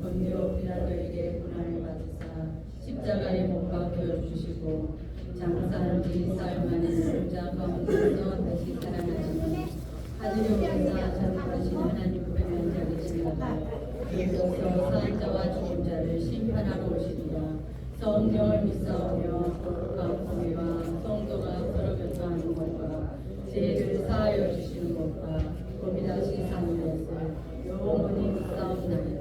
본디오 빌라도에게 고난을 받으사 십자가에 못 박혀 주시고 장사한 뒤 사흘 만에 죽자 가운데서 다시 살아나시니 하늘에서 전능하신 하나님 분의 자리시니라. 이어서 사자와 죽은 자를 심판하러 오시리라. 성령을 믿사오며 거룩한 공의와 성도가 서로 교통하는 것과 죄를 사하여 주시는 것과 몸이 다시 사는 것을 영원히 믿사옵나이다.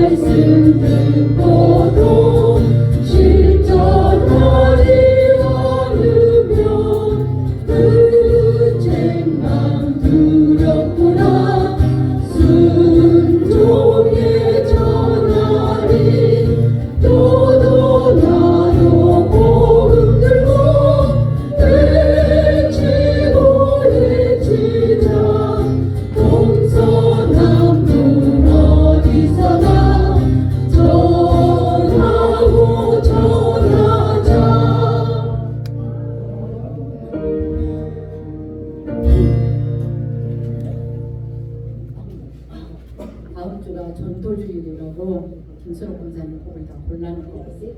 말씀 듣고도 실천하지 않으면 그 책망 두렵구나. 순종에 전하리. 너도 나도 복음 들고 외치고 외치자. 동서남북 어디서나 전하고 전하자. 다음 주가 전도주일이라고 김수록 권사님 곡을 다 골라놓은 것 같아요.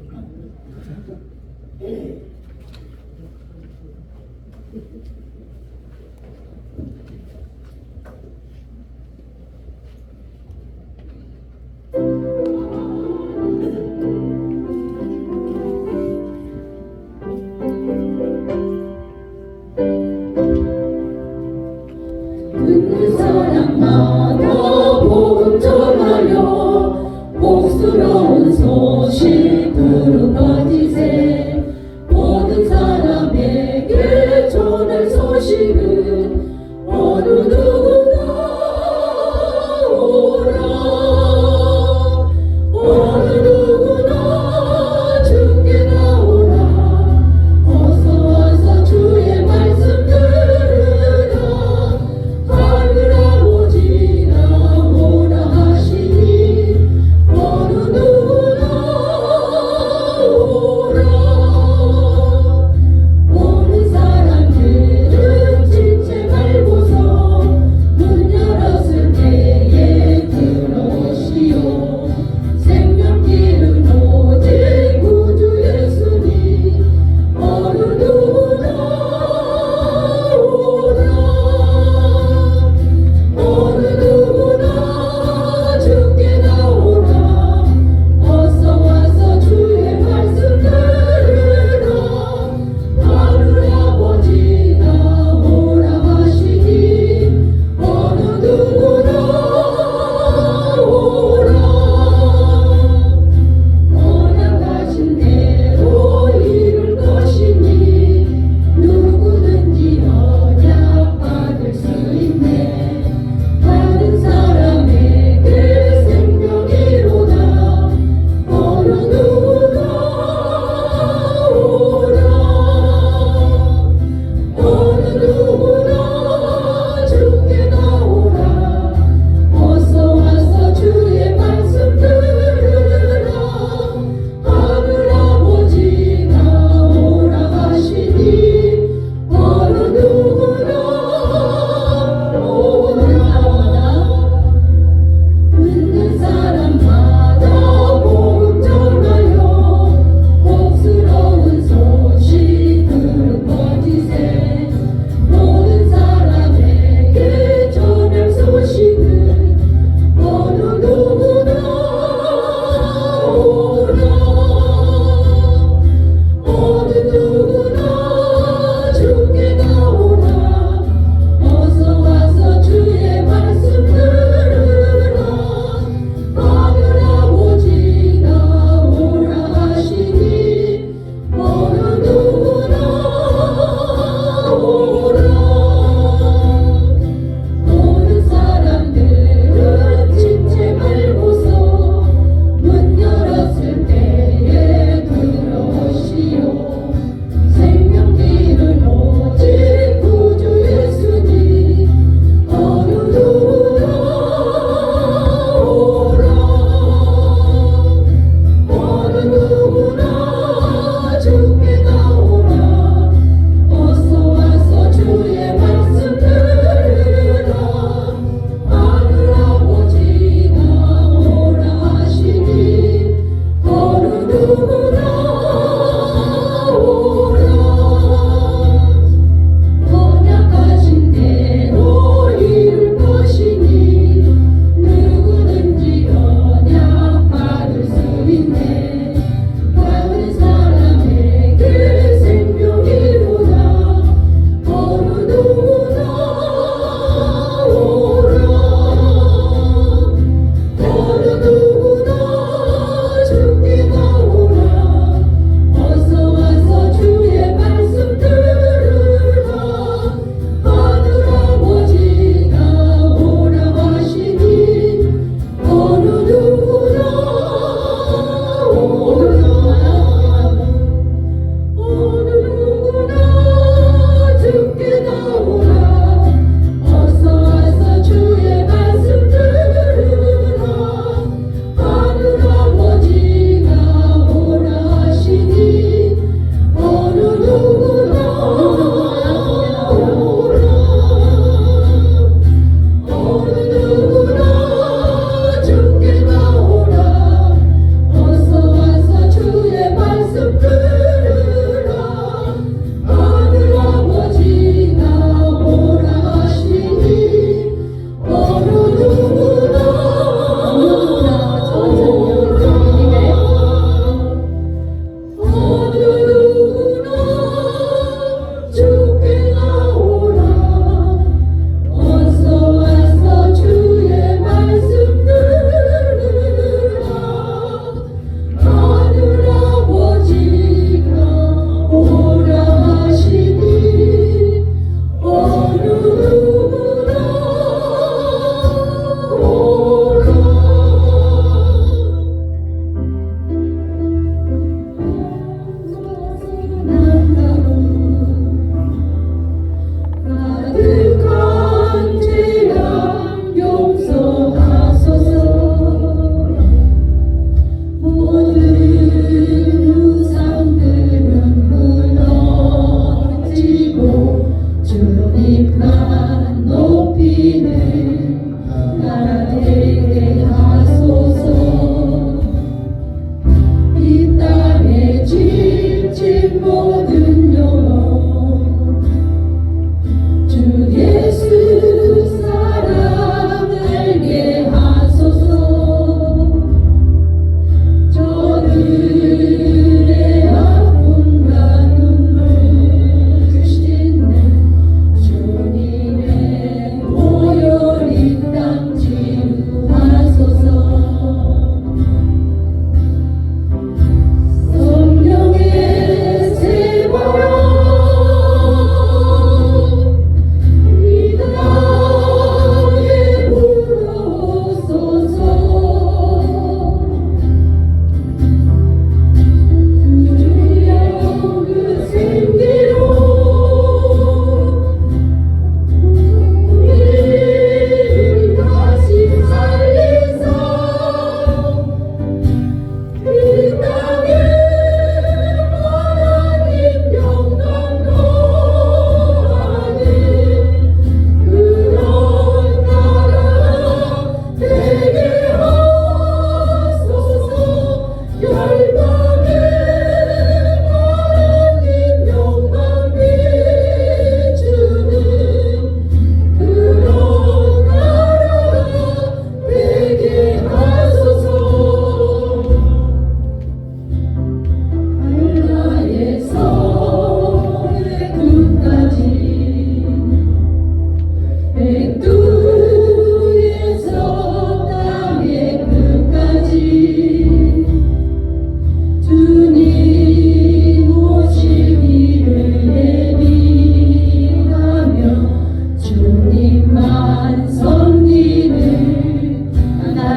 듣는 사람마다 복음 전하여 복스러운 소식 두루 퍼지세. 모든 사람에게 전할 소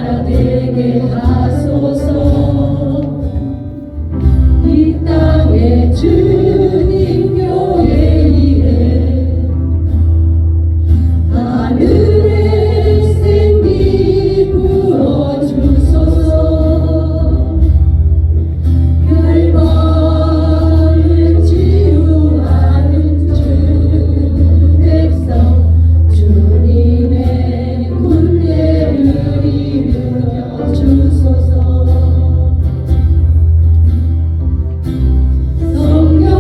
나라 되게 하소서. 이 땅에 주님 교회 일에 하늘의 생기 부어주소서. 멸망을 치유하는 주 백성 주님의 군대를 일으켜 주소서. 성령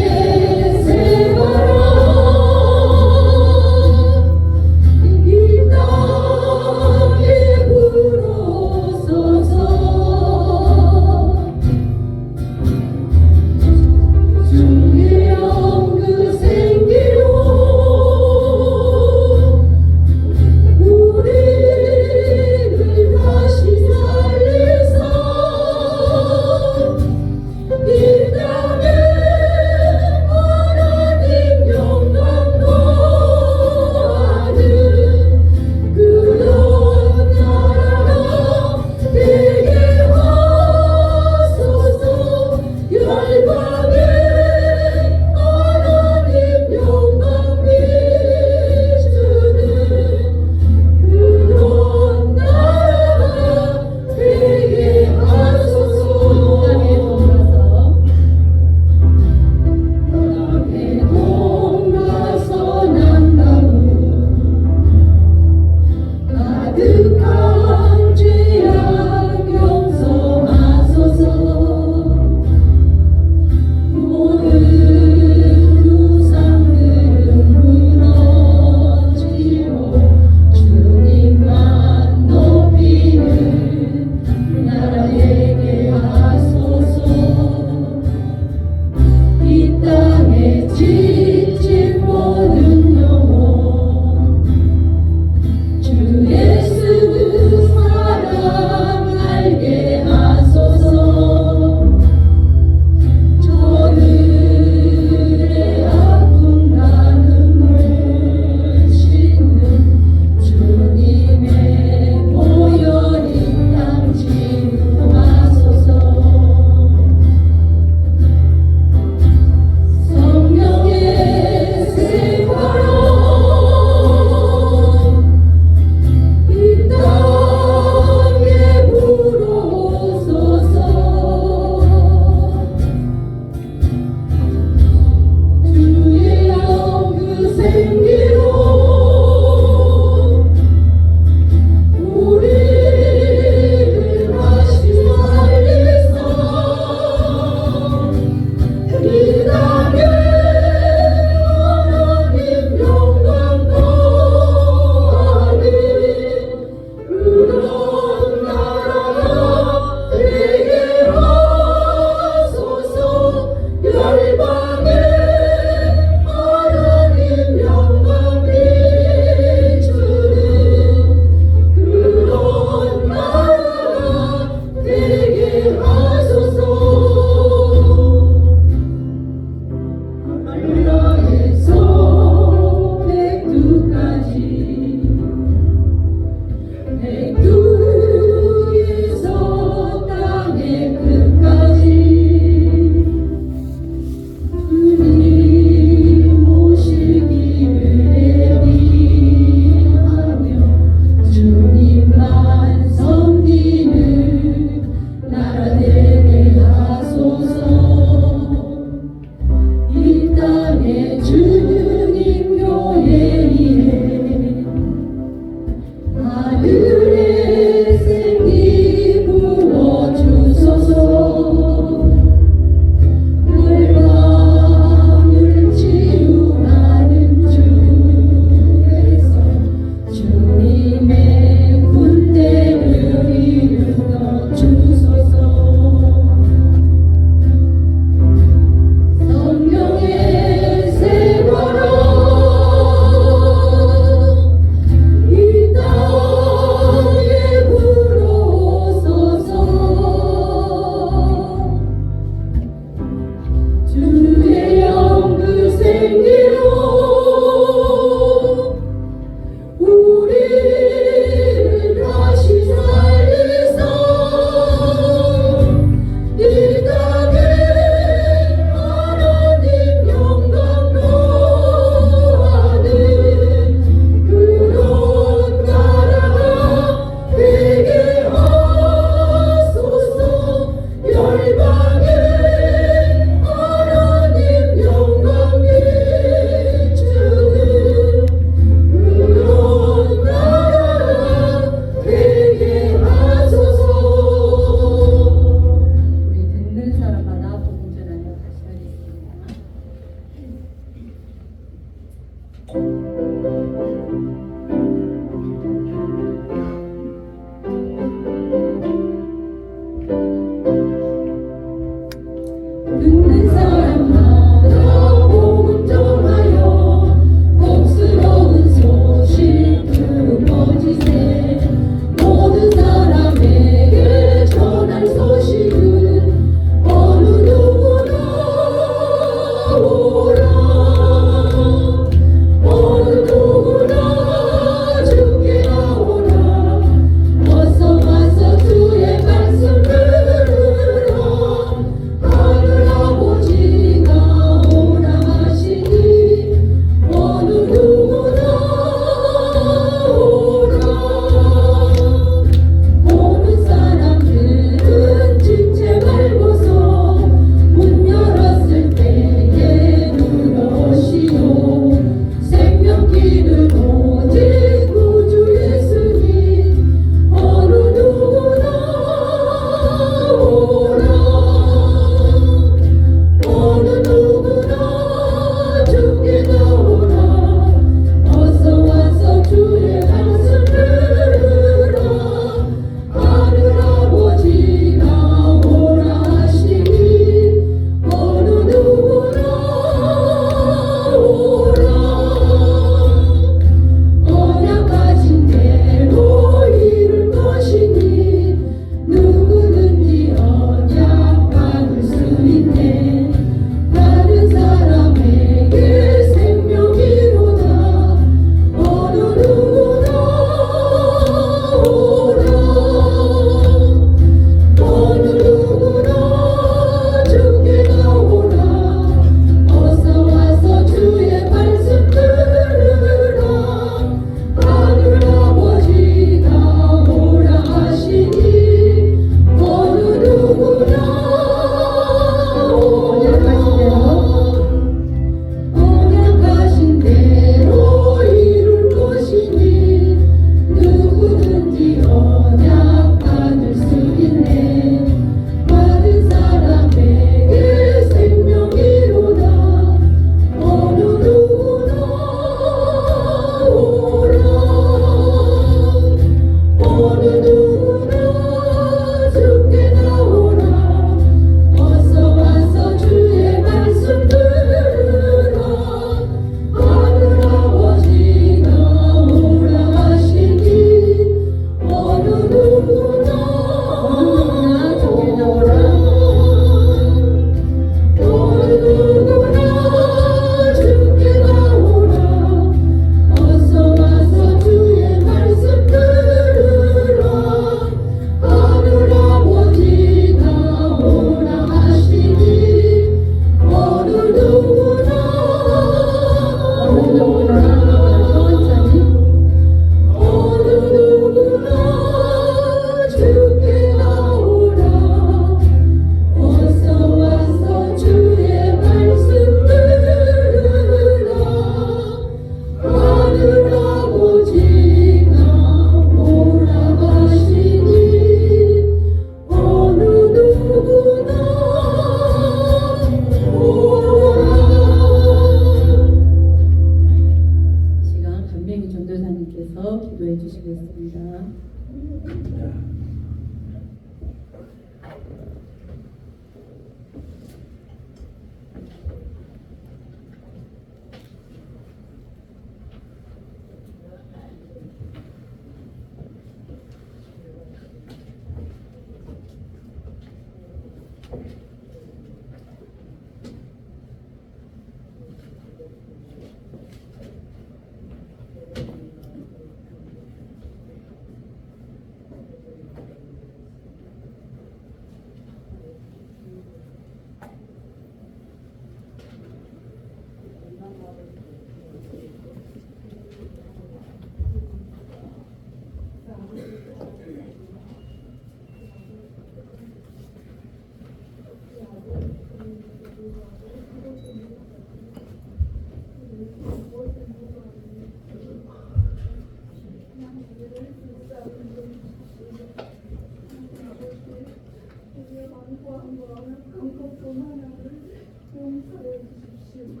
용서해 주십시오.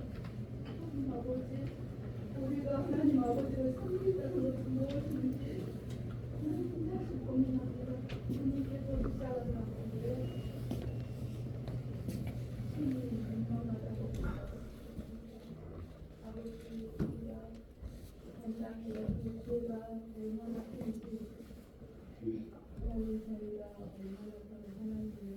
아버지, 우리가 하나님 아버지를 섬기는 것은 무엇인지 하나님 다시 고민합니다. 주님께서 시작하라고 주님이 건강하다고 아버지, 우리가 당장에 교회가 얼마나 큰지 하나님 저희가 얼마나 더 하나님을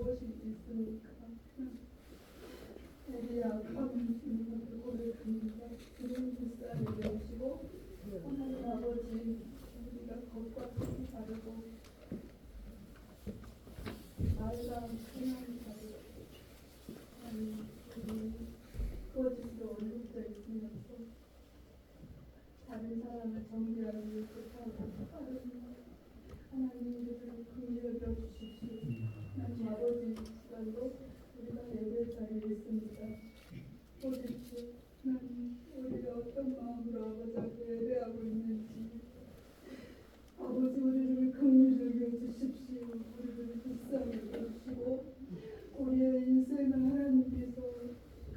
무엇이 있습니까? 우리의 악함 주님을 고백합니다. 주님 불쌍히 여기시고 하나님 아버지 우리가 겉과 속이 다르고 말과 행함이 다르고 하나님 우리 거짓으로 얼룩져 있으면서 다른 사람을 정죄하는 것을 하고 하나님 우리를 긍휼히 여겨주십시오. 하나님 아버지 시간도 우리가 예배 자리에 있습니다. 보십시오. 하나님 우리가 어떤 마음으로 아버지 앞에 예배하고 있는지 아버지 우리를 긍휼히 여겨주십시오. 우리를 불쌍히 여겨주시고 우리의 인생을 하나님께서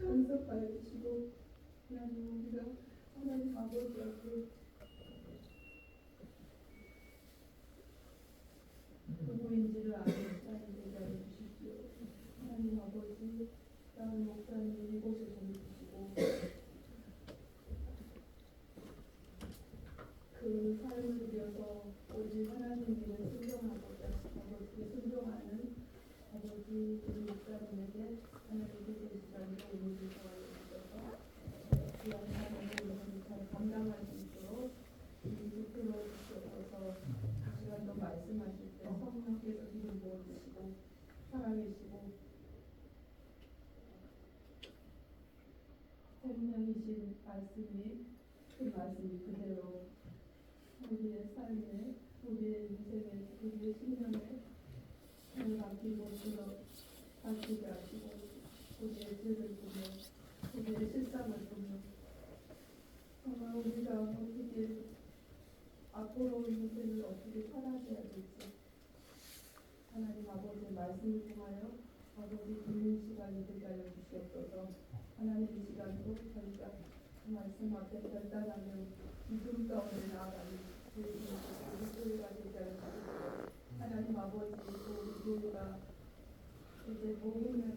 간섭하여 주시고 하나님 우리가 하나님 아버지 앞에 누구인지를 아는 시간이 되게 하여 주십시오. 하나님 아버지 다음 목사님 이곳에 보내주시고 그 삶을 들여서 오직 하나님께 순종하고자 아버지 순종하는 아버지 우리 목사님에게 하나님께 시간을 보내주셔서 귀한 사명을 잘 감당할 수 있도록 이끌어 주셔서 시간도 말씀하실 때 성령께서 힘을 부어주시고 살아계시고 생명이신 말씀이 그 말씀이 그대로 우리의 삶에 우리의 인생에 우리의 신념에 을 바뀌고 바뀌게 하시고 우리의 죄를 보며 우리의 실상을 보며 아마 우리가 어떻게 앞으로 인생을 어떻게 살아가야 될지 하나님 아버지의 말씀을 통하여 아버지 듣는 시간이 되게 하여 주시옵소서. 하나님 이 시간도 저희가 그 말씀 앞에 결단하며 믿음 가운데 나아가는 우리 교회가 되게 하여 주시옵소서. 하나님 아버지 또 우리 교회가 이제 복음의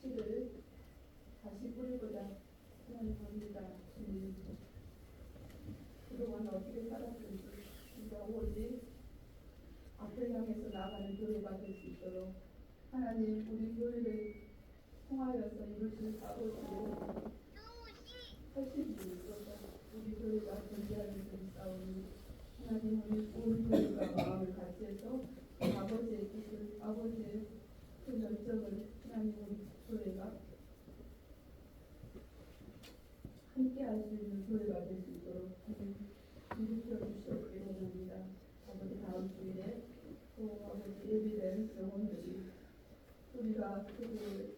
씨를 다시 뿌리고자 하나님 합니다. 주님 그동안 어떻게 살았는지 우리가 오직 앞을 향해서 나아가는 교회가 될 수 있도록 하나님 우리 교회를 통하여서 이루실 아버지로 하신 분 있어서 우리 교회가 존재하는 분 싸우니 하나님 우리 교회가 마음을 같이 해서 아버지의 뜻을 아버지의 그 열정을 하나님 우리 교회가 함께 할 수 있는 교회가 될 수 있도록 일으켜 주시옵기를 원합니다. 아버지 다음 주일에 또 아버지 예비된 영혼들이 우리가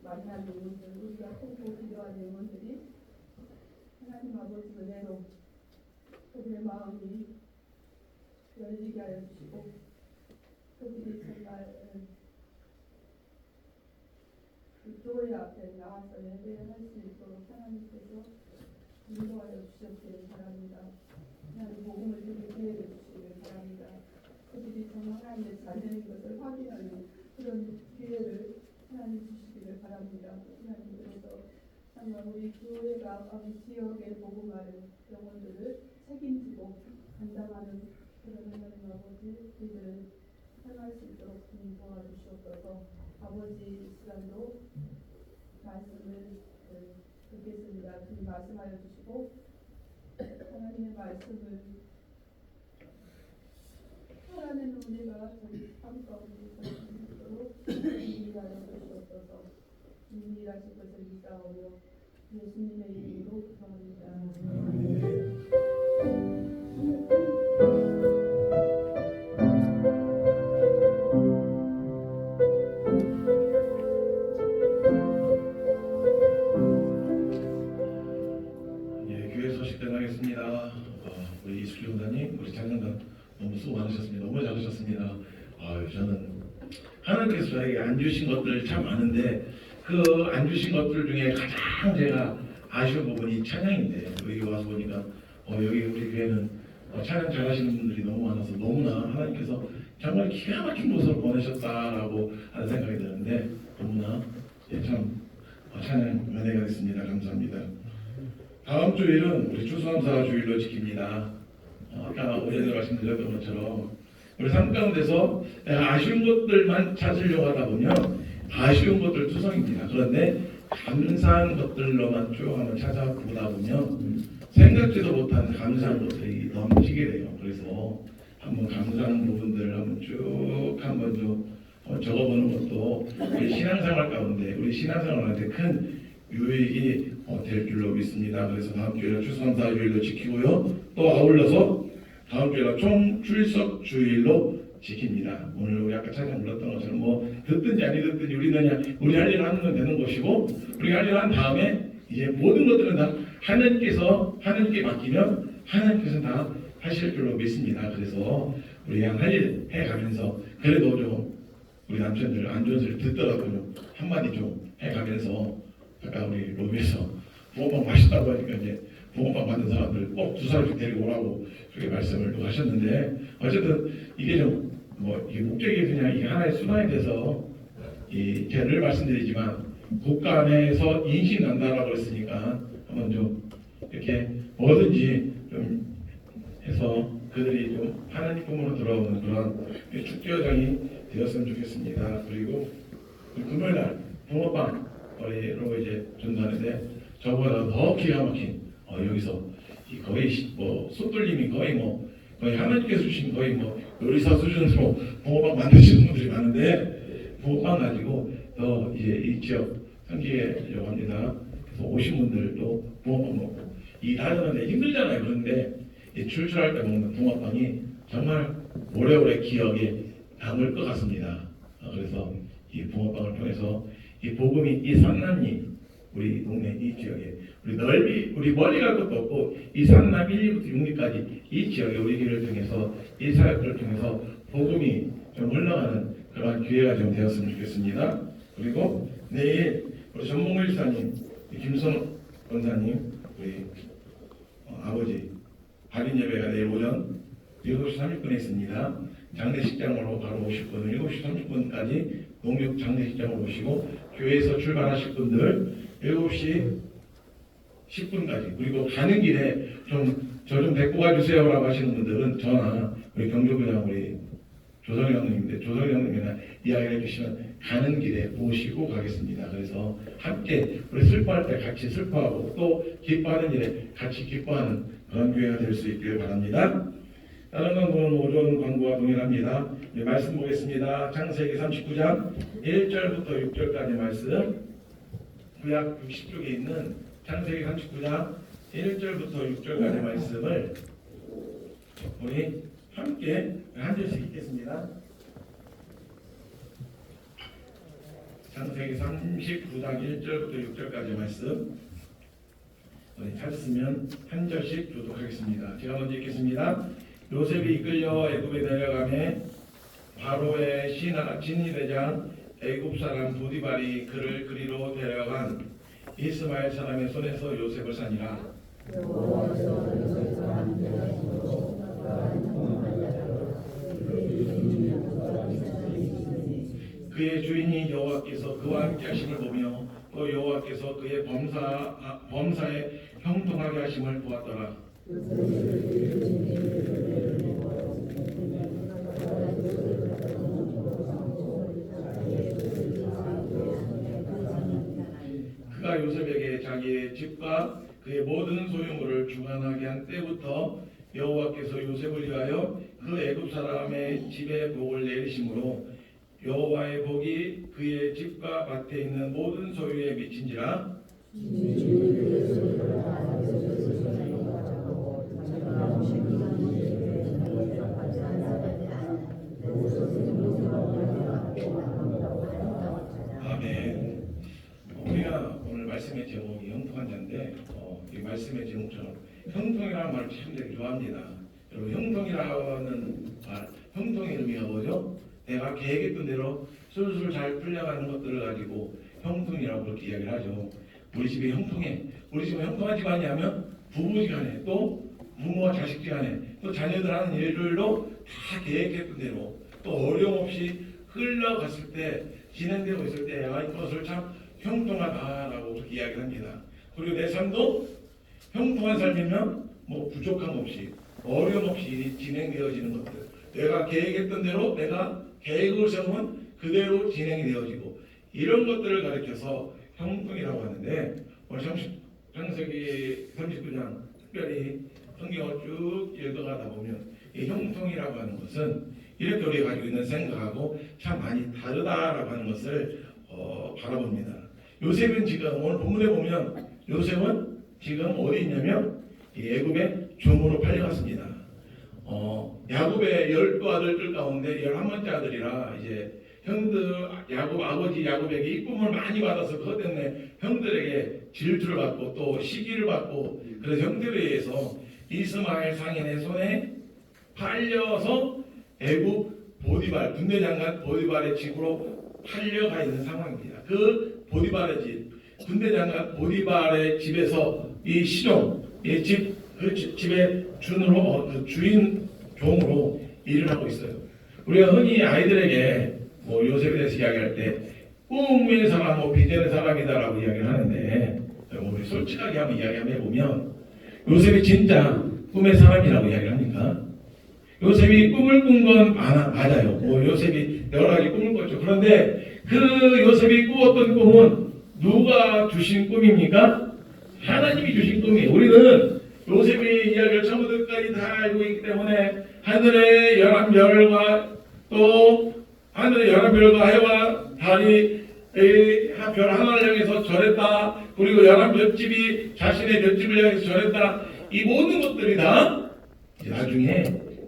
만난 영혼들 우리가 통보 필요한 영혼들이 하나님 아버지 은혜로 그들의 마음이 열리게 하여 주시고 그들이 정말 그 교회 앞에 나와서 예배할 수 있도록 하나님께서 인도하여 주셨기를 바랍니다. 하나님 복음을 듣는 기회를 주시기를 바랍니다. 그들이 정말 하나님의 자녀인 것을 확인하는 그런 기회를 하나님 주시기를 바랍니다. 하나님 그래서 정말 우리 교회가 우리 지역의 복음화를 영혼들을 책임지고 감당하는 그런 하나님 아버지 우리들을 행할 수 있도록 좀 도와주시옵소서. 아버지 이 시간도 말씀을 듣겠습니다. 주님 말씀하여 주시고 하나님의 말씀을 살아내는 우리가 저희 삶 가운데 있도록 준비하여 주시옵소서. 준비하실 것을 믿사오며 예수님의 이름으로 기도합니다. 예, 교회 소식 전하겠습니다. 우리 이숙희 원장님, 우리 장관님 너무 수고 많으셨습니다. 너무 잘하셨습니다. 저는 하나님께서 저에게 안 주신 것들 참 많은데 그 안 주신 것들 중에 가장 제가 아쉬운 부분이 찬양인데 여기 와서 보니까 여기 우리 교회는 찬양 잘하시는 분들이 너무 많아서 너무나 하나님께서 정말 기가 막힌 모습을 보내셨다라고 하는 생각이 드는데 너무나 참 찬양 은혜가 됐습니다. 감사합니다. 다음 주일은 우리 추수감사 주일로 지킵니다. 아까 오전에 말씀드렸던 것처럼 우리 삶 가운데서 아쉬운 것들만 찾으려고 하다 보면 아쉬운 것들 투성입니다. 그런데 감사한 것들로만 쭉 한번 찾아보다 보면 생각지도 못한 감사한 것들이 넘치게 돼요. 그래서 한번 감사한 부분들을 한번 쭉 한번 좀 적어보는 것도 우리 신앙생활 가운데 우리 신앙생활한테 큰 유익이 될 줄로 믿습니다. 그래서 다음 주일은 추수감사 주일로 지키고요. 또 아울러서 다음 주일은 총출석 주일로 지킵니다. 오늘 우리 아까 찬양 불렀던 것처럼 듣든지 아니 듣든지 우리 할 일을 하는 건 되는 것이고 우리가 할 일을 한 다음에 이제 모든 것들은 다 하나님께 맡기면 하나님께서 다 하실 줄로 믿습니다. 그래서 우리 할 일 해가면서 그래도 좀 우리 남편들 안 좋은 소리 듣더라도 한마디 좀 해가면서 아까 우리 로비에서 붕어빵 맛있다고 하니까 이제 붕어빵 받는 사람들 꼭 2사람씩 데리고 오라고 그렇게 말씀을 또 하셨는데 어쨌든 이게 좀 이게 목적이 그냥 이게 하나의 수단이 돼서 제가 늘 말씀드리지만 국가 안에서 인식 난다라고 했으니까 한번 좀 이렇게 뭐든지 좀 해서 그들이 좀 하나님 품으로 들어오는 그런 축제여정이 되었으면 좋겠습니다. 그리고 금요일날 붕어빵으로 이제 전도하는데 저보다 더 기가 막힌 여기서 거의 솥돌림이 거의 하나님께서 주신 거의 요리사 수준으로 붕어빵 만드시는 분들이 많은데 붕어빵 가지고 더 이제 이 지역 섬기려고 합니다. 그래서 오신 분들도 붕어빵 먹고 이 다니는데 힘들잖아요. 그런데 출출할 때 먹는 붕어빵이 정말 오래오래 기억에 남을 것 같습니다. 그래서 이 붕어빵을 통해서 이 복음이 이 산남리 우리 동네 이 지역에 우리 멀리 갈 것도 없고 이 산남 1리부터 6리까지 이 지역에 우리 길을 통해서 이 사역들을 통해서 복음이 좀 흘러가는 그런 기회가 좀 되었으면 좋겠습니다. 그리고 내일 우리 전봉일 지사님, 김선 권사님, 우리 아버지 발인 예배가 내일 오전 7시 30분에 있습니다. 장례식장으로 바로 오실 분은 7시 30분까지 농육 장례식장으로 오시고 교회에서 출발하실 분들 7시 10분까지 그리고 가는 길에 저 좀 데리고 가주세요라고 하시는 분들은 저나 우리 경주부장 우리 조성희 형님인데 조성희 형님이나 이야기를 해주시면 가는 길에 모시고 가겠습니다. 그래서 함께 우리 슬퍼할 때 같이 슬퍼하고 또 기뻐하는 일에 같이 기뻐하는 그런 교회가 될 수 있길 바랍니다. 다른 광고는 오전 광고와 동일합니다. 말씀 보겠습니다. 창세기 39장 1절부터 6절까지 말씀 구약 60쪽에 있는 창세기 39장 1절부터 6절까지 말씀을 우리 함께 한 절씩 읽겠습니다. 창세기 39장 1절부터 6절까지 말씀 우리 찾았으면 한 절씩 교독하겠습니다. 제가 먼저 읽겠습니다. 요셉이 이끌려 애굽에 내려가매 바로의 진리대장 애굽 사람 보디발이 그를 그리로 데려간 이스마엘 사람의 손에서 요셉을 사니라. 그의 주인이 여호와께서 그와 함께 하심을 보며 또 여호와께서 그의 범사에 형통하게 하심을 보았더라. 그가 요셉에게 자기의 집과 그의 모든 소유물을 주관하게 한 때부터 여호와께서 요셉을 위하여 그 애굽 사람의 집에 복을 내리심으로 여호와의 복이 그의 집과 밭에 있는 모든 소유에 미친지라. 아멘. 우리가 오늘 말씀의 제목이 형통한 자인데 이 말씀의 제목처럼 형통이라는 말을 참 되게 좋아합니다. 여러분, 형통이라는 말, 형통의 의미가 뭐죠? 내가 계획했던 대로 술술 잘 풀려가는 것들을 가지고 형통이라고 그렇게 이야기를 하죠. 우리 집이 형통해. 우리 집은 형통한 집안이 하면 부부지간에 또 부모와 자식지간에 또 자녀들 하는 일들도 다 계획했던 대로 또 어려움 없이 흘러갔을 때 진행되고 있을 때 이것을 참 형통하다라고 그렇게 이야기를 합니다. 그리고 내 삶도 형통한 삶이면 뭐 부족함 없이 어려움 없이 진행되어지는 것들, 내가 계획했던 대로 내가 계획을 세우면 그대로 진행이 되어지고 이런 것들을 가리켜서 형통이라고 하는데 오늘 창세기 39장 특별히 성경을 쭉 읽어가다 보면 이 형통이라고 하는 것은 이렇게 우리가 가지고 있는 생각하고 참 많이 다르다라고 하는 것을 바라봅니다. 요셉은 지금 오늘 본문에 보면 요셉은 지금 어디 있냐면 이 애굽의 종으로 팔려갔습니다. 야곱의 12아들들 가운데 11번째 아들이라 이제 형들 야곱 아버지 야곱에게 이쁨을 많이 받아서 그것 때문에 형들에게 질투를 받고 또 시기를 받고 그래서 형들에 의해서 이스마엘 상인의 손에 팔려서 애굽 보디발 군대 장관 보디발의 집으로 팔려가 있는 상황입니다. 그 보디발의 집 군대 장관 보디발의 집에서 이 시종 이 집의 주인 종으로 일을 하고 있어요. 우리가 흔히 아이들에게 뭐 요셉에 대해서 이야기할 때 꿈의 사람, 뭐 비전의 사람이다라고 이야기를 하는데 우리 솔직하게 한번 이야기 한번 해보면 요셉이 진짜 꿈의 사람이라고 이야기를 합니까? 요셉이 꿈을 꾼 건 맞아요. 뭐 요셉이 여러 가지 꿈을 꿨죠. 그런데 그 요셉이 꾸었던 꿈은 누가 주신 꿈입니까? 하나님이 주신 꿈이에요. 우리는 요셉이 이야기를 처음부터 끝까지 다 알고 있기 때문에 하늘의 11별과 또 하늘의 11별과 해와 달이 별 하나를 향해서 절했다. 그리고 11별집이 자신의 별집을 향해서 절했다. 이 모든 것들이 다 나중에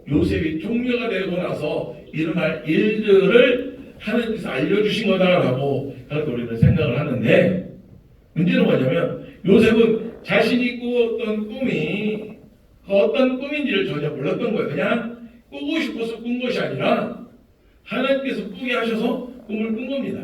요셉이 총리가 되고 나서 일어날 일들을 하나님께서 알려주신 거다라고 그렇게 우리는 생각을 하는데 문제는 뭐냐면 요셉은 자신이 꾸었던 꿈이 어떤 꿈인지를 전혀 몰랐던 거예요. 그냥 꾸고 싶어서 꾼 것이 아니라 하나님께서 꾸게 하셔서 꿈을 꾼 겁니다.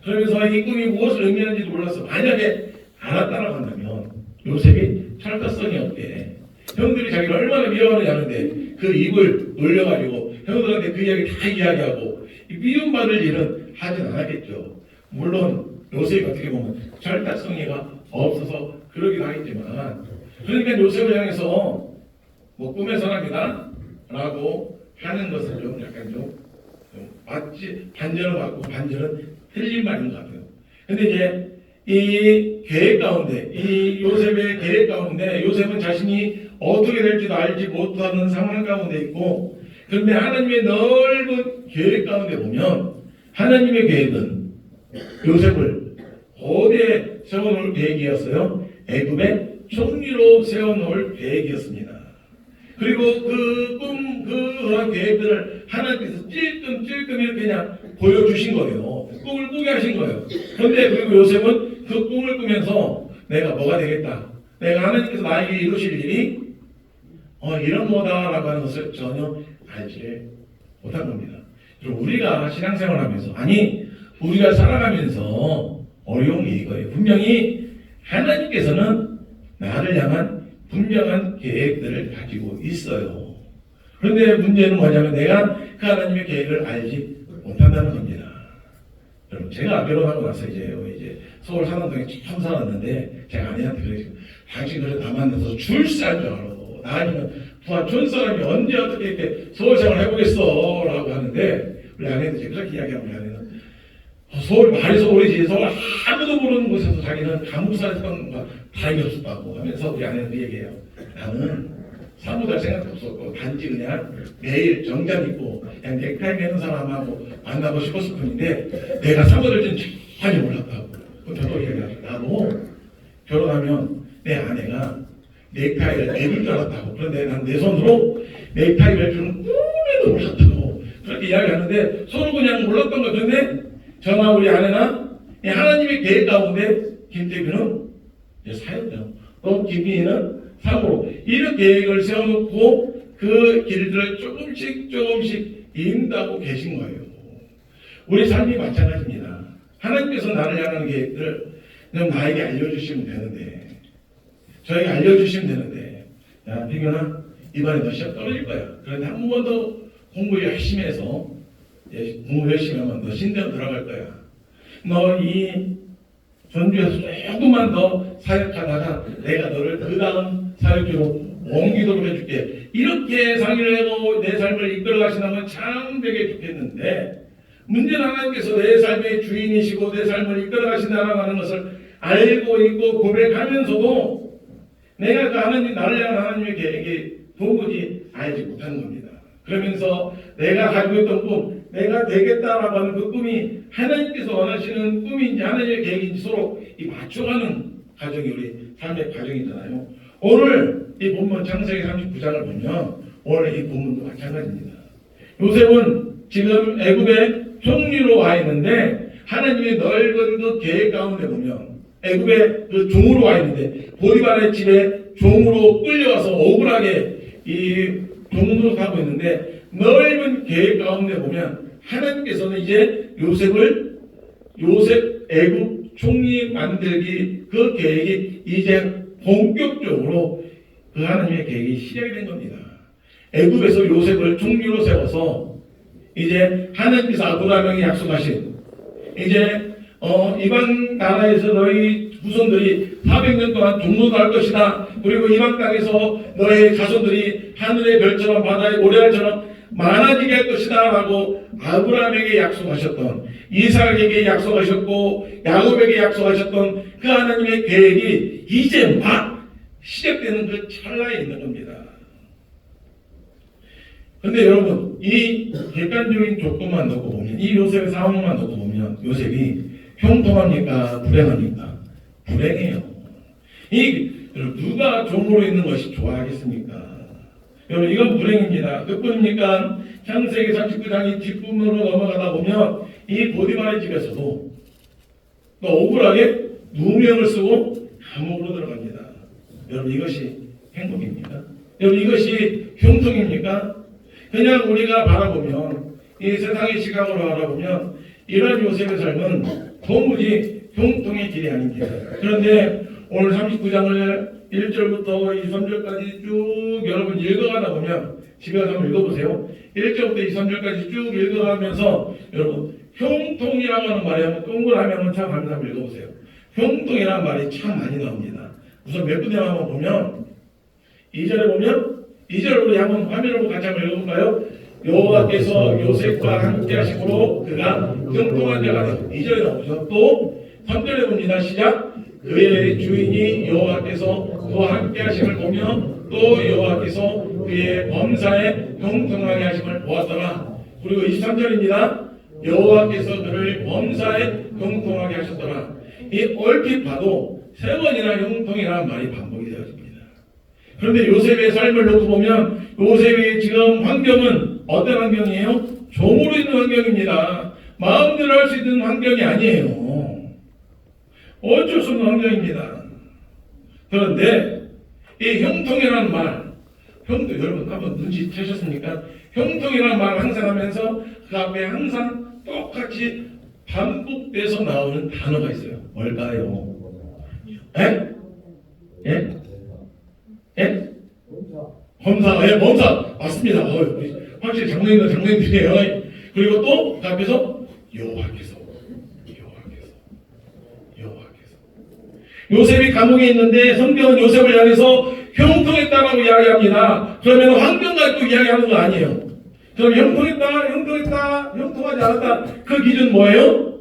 그러면서 이 꿈이 무엇을 의미하는지도 몰라서 만약에 알았다라고 한다면 요셉이 철가성이 없게 형들이 자기를 얼마나 미워하느냐 하는데 그 입을 놀려가지고 형들한테 그 이야기 다 이야기하고 미움받을 일은 하진 않았겠죠. 물론 요셉이 어떻게 보면 철가성이가 없어서 그러기도 하겠지만 그러니까 요셉을 향해서 뭐 꿈의 사람이다 라고 하는 것은 좀 약간 좀 맞지 반전을 받고 반전은 틀린 말인 것 같아요. 근데 이제 이 계획 가운데 이 요셉의 계획 가운데 요셉은 자신이 어떻게 될지도 알지 못하는 상황 가운데 있고 그런데 하나님의 넓은 계획 가운데 보면 하나님의 계획은 요셉을 어디에 세워놓을 계획이었어요? 애굽의 총리로 세워놓을 계획이었습니다. 그리고 그런 계획들을 하나님께서 찔끔 이렇게 그냥 보여주신 거예요. 꿈을 꾸게 하신 거예요. 그런데 그리고 요셉은 그 꿈을 꾸면서 내가 뭐가 되겠다. 내가 하나님께서 나에게 이루실 일이 이런 거다라고 하는 것을 전혀 알지 못한 겁니다. 그리고 우리가 신앙생활을 하면서 우리가 살아가면서 어려운 게 이거예요. 분명히 하나님께서는 나를 향한 분명한 계획들을 가지고 있어요. 그런데 문제는 뭐냐면 내가 그 하나님의 계획을 알지 못한다는 겁니다. 여러분 제가 결혼하고 나서 이제 서울 산안동에 처음 살았는데 제가 아내한테 그랬어요. 당신 그래 나 만나서 줄살 줄 알아. 나 아니면 부안 촌 사람이 언제 어떻게 이렇게 서울 생활 해보겠어 라고 하는데 우리 아내도 이제 그렇게 이야기하면 우리 아내는 서울 말이 서울이지 서울 아무도 모르는 곳에서 자기는 감옥살했던 거 다행이 없었다고 하면서 우리 아내는 그 얘기해요. 나는 사무할 생각도 없었고 단지 그냥 매일 정장 입고 그냥 넥타이 매는 사람하고 만나고 싶었을 뿐인데 내가 사무될 땐 전혀 몰랐다고. 저도 얘기하죠. 나도 결혼하면 내 아내가 넥타이를 매줄 줄 알았다고. 그런데 난 내 손으로 넥타이 매 줄은 꿈에도 몰랐다고. 그렇게 이야기하는데 서로 그냥 몰랐던 거. 그런데 저나 우리 아내나 하나님의 계획 가운데 김태균은 사였죠. 또 김민희는 사고로 이런 계획을 세워놓고 그 길들을 조금씩 인도하고 계신 거예요. 우리 삶이 마찬가지입니다. 하나님께서 나를 향하는 계획들을 나에게 알려주시면 되는데 저에게 알려주시면 되는데 야 태균아 이번에 너 시험 떨어질 거야. 그런데 한 번 더 공부 열심히 해서 공부 열심히 하면 너 신대원 들어갈 거야. 너 이 전주에서 조금만 더 사역하다가 내가 너를 그 다음 사역지로 옮기도록 해줄게. 이렇게 상의를 해도 내 삶을 이끌어 가신다면 참 되게 좋겠는데 문제는 하나님께서 내 삶의 주인이시고 내 삶을 이끌어 가신다라고 하는 것을 알고 있고 고백하면서도 내가 그 하나님 나를 향한 하나님의 계획이 도무지 알지 못하는 겁니다. 그러면서 내가 가지고 있던 꿈, 내가 되겠다라고 하는 그 꿈이 하나님께서 원하시는 꿈인지 하나님의 계획인지 서로 이 맞춰가는 과정이 우리 삶의 과정이잖아요. 오늘 이 본문 창세기 39장을 보면 오늘 이 본문도 마찬가지입니다. 요셉은 지금 애굽의 총리로 와 있는데 하나님의 넓은 그 계획 가운데 보면 애굽의 그 종으로 와 있는데 보디발의 집에 종으로 끌려와서 억울하게 이 종으로 하고 있는데 넓은 계획 가운데 보면 하나님께서는 이제 요셉 애굽 총리 만들기 그 계획이 이제 본격적으로 그 하나님의 계획이 시작이 된 겁니다. 애굽에서 요셉을 총리로 세워서 이제 하나님께서 아브라함에게 약속하신 이제 이방 나라에서 너희 후손들이 400년 동안 종노할 것이다. 그리고 이방 땅에서 너의 자손들이 하늘의 별처럼 바다의 모래알처럼 많아지게 할 것이다 라고 아브라함에게 약속하셨던, 이삭에게 약속하셨고 야곱에게 약속하셨던 그 하나님의 계획이 이제 막 시작되는 그 찰나에 있는 겁니다. 근데 여러분 이 객관적인 조건만 놓고 보면, 이 요셉의 상황만 놓고 보면 요셉이 형통합니까? 불행합니까? 불행해요. 이 누가 종으로 있는 것이 좋아하겠습니까? 여러분 이건 불행입니다. 그뿐입니까? 창세기 39장이 뒷부분으로 넘어가다 보면 이 보디발의 집에서도 또 억울하게 누명을 쓰고 감옥으로 들어갑니다. 여러분 이것이 행복입니까? 여러분 이것이 형통입니까? 그냥 우리가 바라보면 이 세상의 시각으로 바라보면 이러한 요셉의 삶은 도무지 형통의 길이 아닙니다. 그런데 오늘 39장을 1절부터 23절까지 쭉 여러분 읽어가다 보면 집에 가서 한번 읽어보세요. 1절부터 23절까지 쭉 읽어가면서 여러분 형통이라고 하는 말이 한번 동그라미 한번 참 한번 읽어보세요. 형통이라는 말이 참 많이 나옵니다. 우선 몇 군데만 한번 보면 2절에 보면 2절 우리 한번 화면으로 같이 한번 읽어볼까요? 여호와께서 요셉과 함께 하심으로 그가 형통한 자가 되고 2절에 나오죠. 또 3절에 봅니다. 시작. 그의 주인이 여호와께서 그와 함께 하심을 보며 또 여호와께서 그의 범사에 형통하게 하심을 보았더라. 그리고 23절입니다. 여호와께서 그를 범사에 형통하게 하셨더라. 이 얼핏 봐도 세 번이나 형통이라는 말이 반복이 되어집니다. 그런데 요셉의 삶을 놓고 보면 요셉의 지금 환경은 어떤 환경이에요? 종으로 있는 환경입니다. 마음대로 할 수 있는 환경이 아니에요. 어쩔 수 없는 환경입니다. 그런데 이 형통이라는 말, 여러분 한번 눈치채셨습니까? 형통이라는 말을 항상 하면서 그 앞에 항상 똑같이 반복돼서 나오는 단어가 있어요. 뭘까요? 에? 예? 예? 범사. 예, 범사. 맞습니다. 확실히 장로님들이에요. 그리고 또 그 앞에서 여호와께서 요셉이 감옥에 있는데 성경은 요셉을 향해서 형통했다라고 이야기합니다. 그러면 환경 가지고 이야기하는 거 아니에요. 그럼 형통했다, 형통하지 않았다. 그 기준 뭐예요?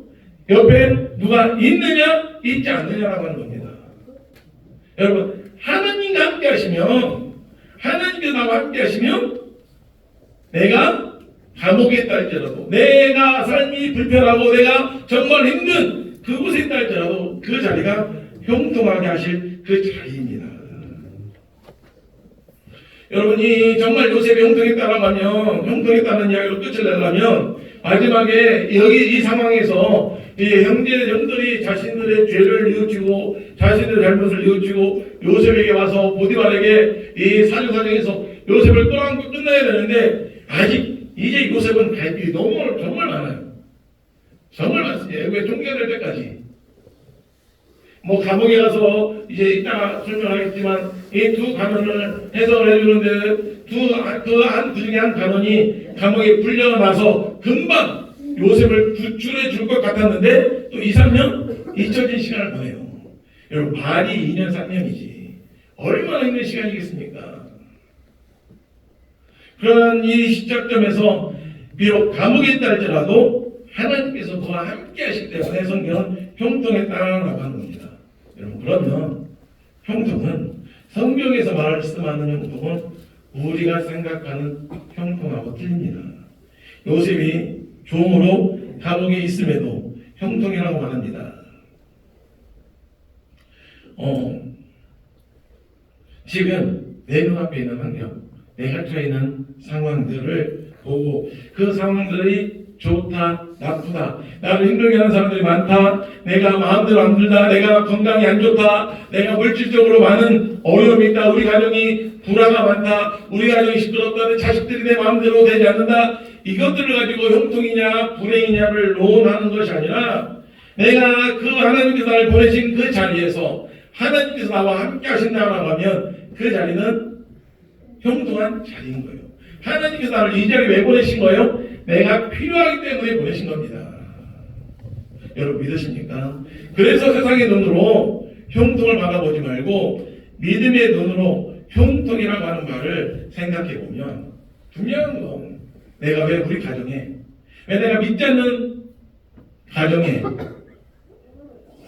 옆에 누가 있느냐, 있지 않느냐라고 하는 겁니다. 여러분, 하나님과 함께 하시면, 하나님께서 나와 함께 하시면, 내가 감옥에 있다 할지라도, 내가 삶이 불편하고 내가 정말 힘든 그곳에 있다 할지라도 그 자리가 형통하게 하실 그 자리입니다. 여러분이 정말 요셉이 형통했다라고 하면, 형통했다는 이야기로 끝을 내려면 마지막에 여기 이 상황에서 이 형제들이 자신들의 죄를 뉘우치고 자신들의 잘못을 뉘우치고 요셉에게 와서 보디발에게 이 사주 과정에서 요셉을 끌어안고 끝나야 되는데 아직 이제 요셉은 갈 길이 너무 정말 많아요. 정말 많습니다. 왜 종결될 때까지. 뭐 감옥에 가서 이제 이따가 설명하겠지만 이 두 간원을 해석을 해주는데 그 중에 한 간원이 감옥에 풀려나서 금방 요셉을 구출해 줄 것 같았는데 또 2, 3년 잊혀진 시간을 보내요. 여러분 말이 2년 3년이지 얼마나 힘든 시간이겠습니까? 그런 이 시작점에서 비록 감옥에 있다 할지라도 하나님께서 그와 함께 하시기 때문에 성경은 형통했다라고 하는 겁니다. 여러분 그러면 형통은 성경에서 말씀하는 형통은 우리가 생각하는 형통하고 틀립니다. 요셉이 종으로 감옥에 있음에도 형통이라고 말합니다. 지금 내 눈앞에 있는 환경, 내 갇혀 있는 상황들을 보고 그 상황들이 좋다, 나쁘다, 나를 힘들게 하는 사람들이 많다, 내가 마음대로 안 들다, 내가 건강이 안 좋다, 내가 물질적으로 많은 어려움이 있다, 우리 가정이 불화가 많다, 우리 가정이 시끄럽다, 내 자식들이 내 마음대로 되지 않는다, 이것들을 가지고 형통이냐 불행이냐를 논하는 것이 아니라 내가 그 하나님께서 나를 보내신 그 자리에서 하나님께서 나와 함께 하신다고 하면 그 자리는 형통한 자리인 거예요. 하나님께서 나를 이 자리에 왜 보내신 거예요? 내가 필요하기 때문에 보내신 겁니다. 여러분 믿으십니까? 그래서 세상의 눈으로 형통을 바라보지 말고 믿음의 눈으로 형통이라고 하는 말을 생각해 보면 분명한 건 내가 왜 우리 가정에 왜 내가 믿지 않는 가정에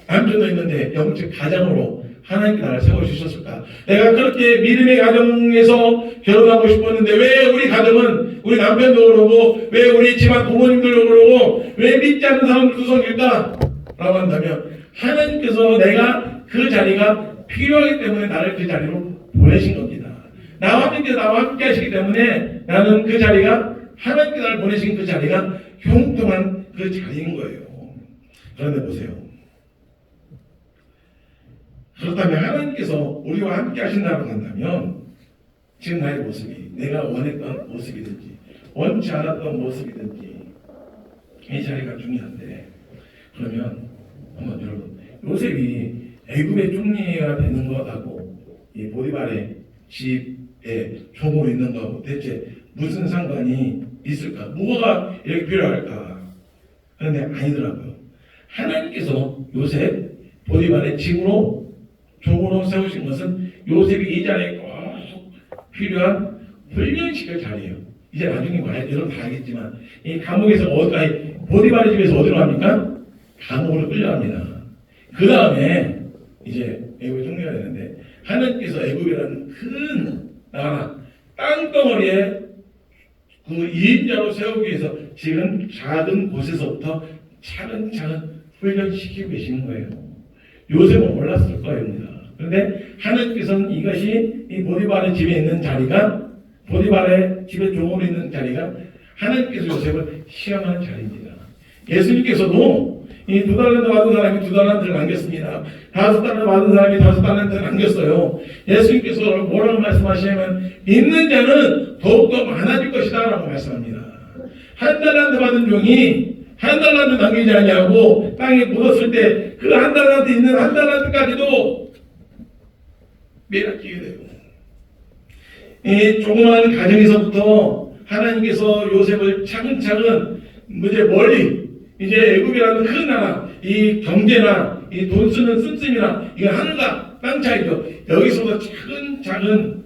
남편도 있는데 영적 가정으로 하나님께 나를 세워주셨을까? 내가 그렇게 믿음의 가정에서 결혼하고 싶었는데 왜 우리 가정은 우리 남편도 그러고 왜 우리 집안 부모님들도 그러고 왜 믿지 않는 사람들 구성일까? 라고 한다면 하나님께서 내가 그 자리가 필요하기 때문에 나를 그 자리로 보내신 겁니다. 나와 함께 하시기 때문에 나는 그 자리가 하나님께 나를 보내신 그 자리가 형통한 그 자리인 거예요. 그런데 보세요. 그렇다면 하나님께서 우리와 함께 하신다고 한다면 지금 나의 모습이 내가 원했던 모습이든지 원치 않았던 모습이든지 이 자리가 중요한데 그러면 한번 여러분 요셉이 애굽의 총리가 되는 것하고 이 보디발의 집에 종으로 있는 것하고 대체 무슨 상관이 있을까? 뭐가 이렇게 필요할까? 그런데 아니더라고요. 하나님께서 요셉 보디발의 집으로 종으로 세우신 것은 요셉이 이 자리에 꼭 필요한 훈련시킬 자리예요. 이제 나중에 여러분 다 알겠지만 이 감옥에서 보디발의 집에서 어디로 갑니까? 감옥으로 끌려갑니다. 그 다음에 이제 애굽의 총리가 되는데 하나님께서 애굽이라는 큰 나라 땅덩어리에 그 2인자로 세우기 위해서 지금 작은 곳에서부터 차근차근 훈련시키고 계시는 거예요. 요셉은 몰랐을 거입니다. 그런데 하나님께서는 이것이 이 보디발의 집에 있는 자리가 보디발의 집에 종으로 있는 자리가 하나님께서 요셉을 시험하는 자리입니다. 예수님께서도 이 2달란트 받은 사람이 2달란트를 남겼습니다. 5달란트 받은 사람이 5달란트를 남겼어요. 예수님께서 뭐라고 말씀하시냐면 믿는 자는 더욱더 많아질 것이다 라고 말씀합니다. 1달란트 받은 종이 1달란트 남기지 아니하고 땅에 묻었을 때 그 1달란트 있는 1달란트까지도 매락지게 되고 이 조그마한 가정에서부터 하나님께서 요셉을 차근차근 이제 멀리 이제 애굽이라는 큰 나라 이 경제나 이 돈 쓰는 씀씀이나 이거 하늘과 땅 차이죠. 여기서도 작은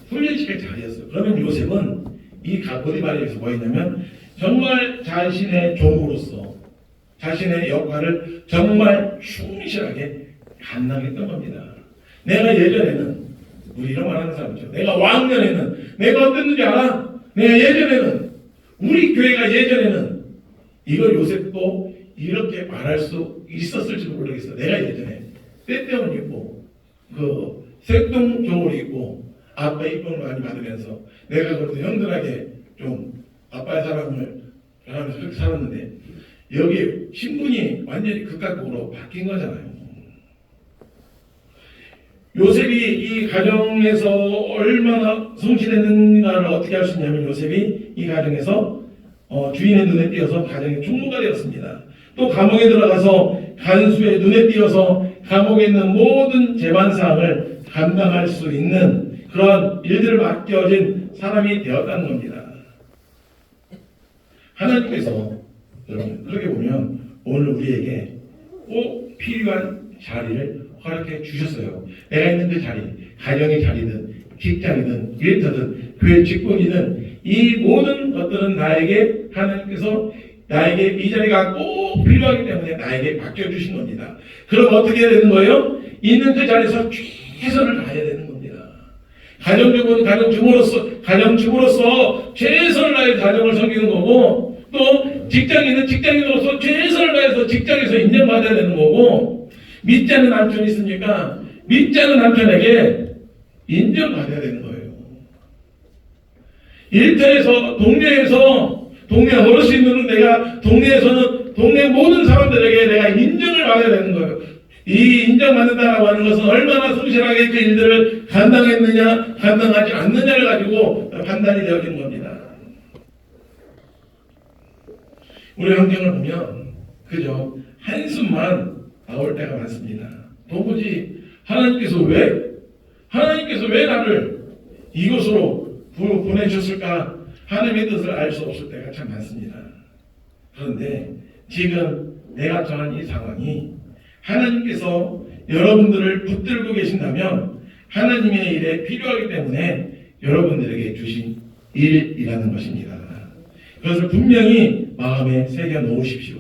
훈련시킬 자리였어요. 그러면 요셉은 이 보디발에서 뭐 했냐면 정말 자신의 종으로서 자신의 역할을 정말 충실하게 감당했던 겁니다. 내가 예전에는 우리 이런 말 하는 사람이죠. 내가 왕년에는 내가 어땠는지 알아? 내가 예전에는 우리 교회가 예전에는 이걸 요셉도 이렇게 말할 수 있었을지도 모르겠어. 내가 예전에 때때옷 입고 그 색동종을 입고 아빠 이쁨을 많이 받으면서 내가 그래도 형들에게 좀 아빠의 사랑을 하면서 그렇게 살았는데 여기 신분이 완전히 극단적으로 바뀐 거잖아요. 요셉이 이 가정에서 얼마나 성실했는가를 어떻게 할 수 있냐면 요셉이 이 가정에서 주인의 눈에 띄어서 가정의 총무가 되었습니다. 또 감옥에 들어가서 간수의 눈에 띄어서 감옥에 있는 모든 재반사항을 감당할 수 있는 그런 일들을 맡겨진 사람이 되었다는 겁니다. 하나님께서 여러분 그렇게 보면 오늘 우리에게 꼭 필요한 자리를 허락해 주셨어요. 내가 있는 그 자리, 가정의 자리든 직장이든 일터든 교회 직분이든 이 모든 것들은 나에게 하나님께서 나에게 이 자리가 꼭 필요하기 때문에 나에게 맡겨주신 겁니다. 그럼 어떻게 해야 되는 거예요? 있는 그 자리에서 최선을 다해야 되는 겁니다. 가정주부는 가정주부로서 최선을 다해 가정을 섬기는 거고 또 직장인은 직장인으로서 최선을 다해서 직장에서 인정받아야 되는 거고 믿지 않는 남편이 있으니까 믿지 않는 남편에게 인정받아야 되는 거예요. 일터에서 동네 어르신들은 내가 동네에서는 동네 모든 사람들에게 내가 인정을 받아야 되는 거예요. 이 인정받는다라고 하는 것은 얼마나 성실하게 그 일들을 감당했느냐 감당하지 않느냐를 가지고 판단이 되어지는 겁니다. 우리 환경을 보면 그저 한숨만 나올 때가 많습니다. 도무지 하나님께서 왜 나를 이곳으로 보내셨을까 하나님의 뜻을 알 수 없을 때가 참 많습니다. 그런데 지금 내가 처한 이 상황이 하나님께서 여러분들을 붙들고 계신다면 하나님의 일에 필요하기 때문에 여러분들에게 주신 일이라는 것입니다. 그것을 분명히 마음에 새겨 놓으십시오.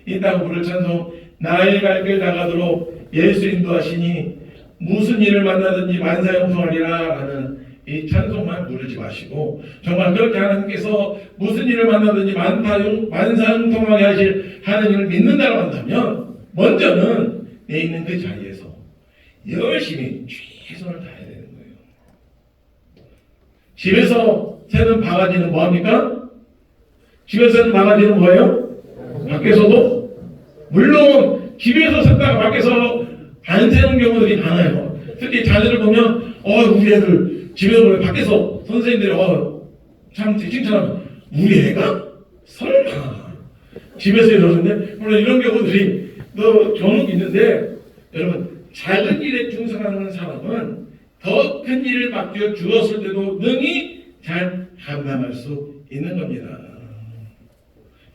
이 땅 부를 찬송 나의 갈 길 나가도록 예수 인도하시니 무슨 일을 만나든지 만사형통하리라 하는 이 찬송만 부르지 마시고 정말 그렇게 하나님께서 무슨 일을 만나든지 만사형통하게 하실 하나님을 믿는다고 한다면 먼저는 내 있는 그 자리에서 열심히 최선을 다해야 되는 거예요. 집에서 새는 바가지는 뭐합니까? 집에서 새는 바가지는 뭐예요? 밖에서도? 물론 집에서 샜다가 밖에서 안 새는 경우들이 많아요. 특히 자녀를 보면 우리 애들 집에서 밖에서 선생님들이 참 칭찬하면 우리 애가? 설마 집에서 이러는데 물론 이런 경우들이 또 종종 있는데 여러분 작은 일에 충성하는 사람은 더 큰 일을 맡겨 주었을 때도 능히 잘 감당할 수 있는 겁니다.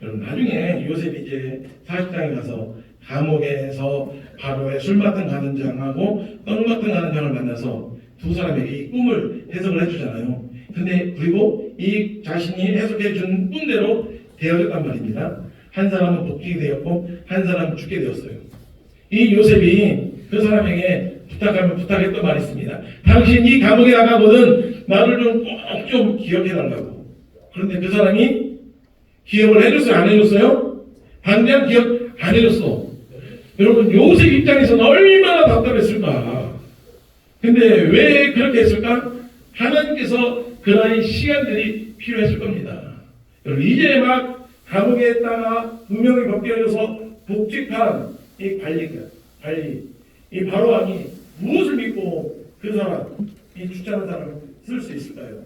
여러분 나중에 요셉이 이제 40장에 가서 감옥에서 바로의 술 맡은 가는 장하고 떡 맡은 가는 장을 만나서 두 사람에게 이 꿈을 해석을 해주잖아요. 근데 그리고 이 자신이 해석해 준 꿈대로 되어졌단 말입니다. 한 사람은 복직이 되었고 한 사람은 죽게 되었어요. 이 요셉이 그 사람에게 부탁했던 말이 있습니다. 당신 이 감옥에 나가거든 나를 좀 꼭 좀 기억해 달라고. 그런데 그 사람이 기억을 해줬어요? 안 해줬어요? 당장 기억 안 해줬어. 여러분 요셉 입장에서는 얼마나 답답했을까. 근데 왜 그렇게 했을까? 하나님께서 그러한 시간들이 필요했을 겁니다. 여러분 이제 막 감옥에 있다가 누명이 벗겨져서 복직한 이 관리 이 바로왕이 무엇을 믿고 그 사람 이 주장하는 사람을 쓸 수 있을까요?